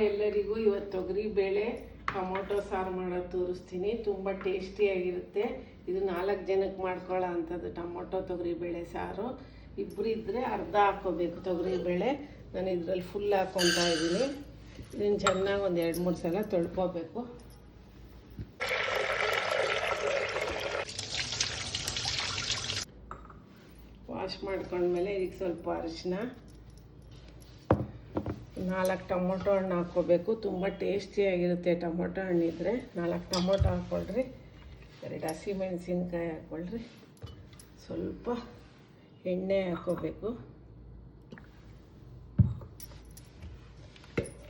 ಎಲ್ಲರಿಗೂ ಇವತ್ತು ತೊಗರಿ ಬೇಳೆ ಟೊಮೊಟೊ ಸಾರು ಮಾಡೋದು ತೋರಿಸ್ತೀನಿ. ತುಂಬ ಟೇಸ್ಟಿಯಾಗಿರುತ್ತೆ. ಇದು 4 ಜನಕ್ಕೆ ಮಾಡ್ಕೊಳ್ಳೋ ಅಂಥದ್ದು ಟೊಮೊಟೊ ತೊಗರಿ ಬೇಳೆ ಸಾರು. ಇಬ್ಬರು ಇದ್ದರೆ ಅರ್ಧ ಹಾಕ್ಕೋಬೇಕು ತೊಗರಿ ಬೇಳೆ. ನಾನು ಇದರಲ್ಲಿ ಫುಲ್ ಹಾಕ್ಕೊತಾ ಇದ್ದೀನಿ. ಇದನ್ನು ಚೆನ್ನಾಗಿ ಒಂದು 2-3 ಸಲ ತೊಳ್ಕೊಬೇಕು. ವಾಶ್ ಮಾಡ್ಕೊಂಡ್ಮೇಲೆ ಇದಕ್ಕೆ ಸ್ವಲ್ಪ ಅರಿಶಿನ, 4 ಟೊಮೊಟೊ ಹಣ್ಣು ಹಾಕ್ಕೋಬೇಕು. ತುಂಬ ಟೇಸ್ಟಿಯಾಗಿರುತ್ತೆ ಟೊಮೊಟೊ ಹಣ್ಣಿದ್ರೆ. 4 ಟೊಮೊಟೊ ಹಾಕ್ಕೊಳ್ರಿ, 2 ಹಸಿಮೆಣಸಿನ್ಕಾಯಿ ಹಾಕ್ಕೊಳ್ರಿ, ಸ್ವಲ್ಪ ಎಣ್ಣೆ ಹಾಕ್ಕೋಬೇಕು.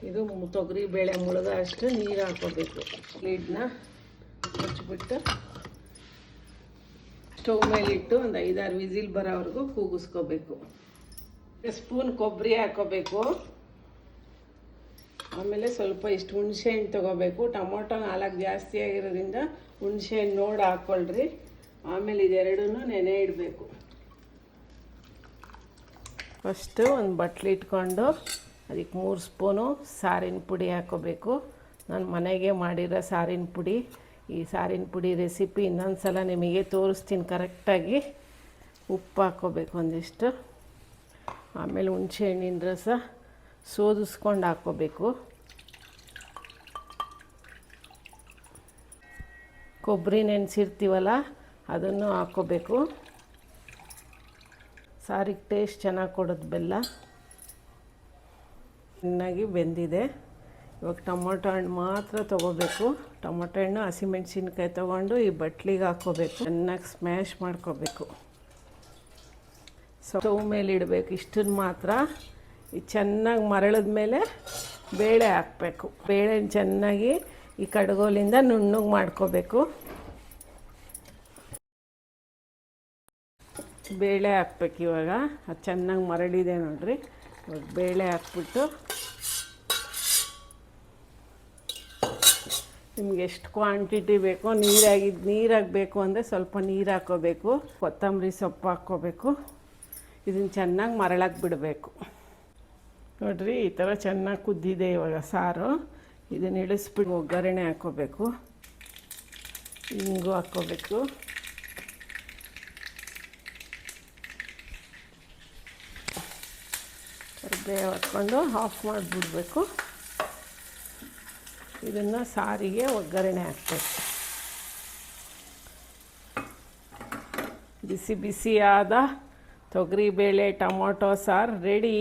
ಇದು ತೊಗರಿ ಬೇಳೆ ಮುಳುಗೋ ಅಷ್ಟು ನೀರು ಹಾಕ್ಕೋಬೇಕು. ಲಿಡ್ನ ಮುಚ್ಚಿಬಿಟ್ಟು ಸ್ಟವ್ ಮೇಲಿಟ್ಟು ಒಂದು 5-6 ವಿಸಿಲ್ ಬರೋವರೆಗೂ ಕೂಗಿಸ್ಕೋಬೇಕು. ಸ್ಪೂನ್ ಕೊಬ್ಬರಿ ಹಾಕ್ಕೋಬೇಕು. ಆಮೇಲೆ ಸ್ವಲ್ಪ ಇಷ್ಟು ಹುಣಸೆಹಣ್ಣು ತೊಗೋಬೇಕು. ಟೊಮೊಟೊ 4 ಜಾಸ್ತಿ ಆಗಿರೋದ್ರಿಂದ ಹುಣಸೆಹಣ್ಣು ನೋಡಿ ಹಾಕ್ಕೊಳ್ರಿ. ಆಮೇಲೆ ಇದೆರಡನ್ನೂ ನೆನೆ ಇಡಬೇಕು. ಫಸ್ಟು ಒಂದು ಬಟ್ಲು ಇಟ್ಕೊಂಡು ಅದಕ್ಕೆ 3 ಸ್ಪೂನು ಸಾರಿನ ಪುಡಿ ಹಾಕ್ಕೋಬೇಕು. ನಾನು ಮನೆಗೆ ಮಾಡಿರೋ ಸಾರಿನ ಪುಡಿ. ಈ ಸಾರಿನ ಪುಡಿ ರೆಸಿಪಿ ಇನ್ನೊಂದು ಸಲ ನಿಮಗೆ ತೋರಿಸ್ತೀನಿ ಕರೆಕ್ಟಾಗಿ. ಉಪ್ಪು ಹಾಕ್ಕೋಬೇಕು ಒಂದಿಷ್ಟು. ಆಮೇಲೆ ಹುಣಸೆ ಹಣ್ಣಿನ ರಸ ಸೋದಿಸ್ಕೊಂಡು ಹಾಕ್ಕೋಬೇಕು. ಕೊಬ್ಬರಿ ನೆನೆಸಿರ್ತೀವಲ್ಲ ಅದನ್ನು ಹಾಕ್ಕೋಬೇಕು. ಸಾರಿಗೆ ಟೇಸ್ಟ್ ಚೆನ್ನಾಗಿ ಕೊಡೋದು ಬೆಲ್ಲ. ಚೆನ್ನಾಗಿ ಬೆಂದಿದೆ. ಇವಾಗ ಟೊಮೊಟೊ ಹಣ್ಣು ಮಾತ್ರ ತೊಗೋಬೇಕು. ಟೊಮೊಟೊ ಹಣ್ಣು ಹಸಿಮೆಣ್ಸಿನ್ಕಾಯಿ ತೊಗೊಂಡು ಈ ಬಟ್ಲಿಗೆ ಹಾಕ್ಕೋಬೇಕು. ಚೆನ್ನಾಗಿ ಸ್ಮ್ಯಾಶ್ ಮಾಡ್ಕೋಬೇಕು. ಸ್ಟವ್ ಮೇಲೆ ಇಡಬೇಕು. ಇಷ್ಟನ್ನು ಮಾತ್ರ. ಇದು ಚೆನ್ನಾಗಿ ಮರಳಿದ ಮೇಲೆ ಬೇಳೆ ಹಾಕಬೇಕು. ಬೇಳೆ ಚೆನ್ನಾಗಿ ಈ ಕಡ್ಗೋಲಿಂದ ನುಣ್ಣಗೆ ಮಾಡ್ಕೋಬೇಕು. ಬೇಳೆ ಹಾಕ್ಬೇಕು. ಇವಾಗ ಅದು ಚೆನ್ನಾಗಿ ಮರಳಿದೆ ನೋಡಿರಿ. ಇವಾಗ ಬೇಳೆ ಹಾಕ್ಬಿಟ್ಟು ನಿಮ್ಗೆ ಎಷ್ಟು ಕ್ವಾಂಟಿಟಿ ಬೇಕೋ ನೀರಾಗಬೇಕು ಅಂದರೆ ಸ್ವಲ್ಪ ನೀರು ಹಾಕ್ಕೋಬೇಕು. ಕೊತ್ತಂಬರಿ ಸೊಪ್ಪು ಹಾಕ್ಕೋಬೇಕು. ಇದನ್ನು ಚೆನ್ನಾಗಿ ಮರಳಕ್ಕೆ ಬಿಡಬೇಕು. ನೋಡಿರಿ ಈ ಥರ ಚೆನ್ನಾಗಿ ಕುದ್ದಿದೆ ಇವಾಗ ಸಾರು. ಇದನ್ನು ಇಳಿಸ್ಬಿಟ್ಟು ಒಗ್ಗರಣೆ ಹಾಕ್ಕೋಬೇಕು. ಹಿಂಗು ಹಾಕ್ಕೋಬೇಕು. ಕರಿಬೇವು ಹಾಕ್ಕೊಂಡು ಆಫ್ ಮಾಡಿಬಿಡ್ಬೇಕು. ಇದನ್ನು ಸಾರಿಗೆ ಒಗ್ಗರಣೆ ಹಾಕಬೇಕು. ಬಿಸಿ ಬಿಸಿಯಾದ ತೊಗರಿಬೇಳೆ ಟೊಮೊಟೊ ಸಾರು ರೆಡಿ.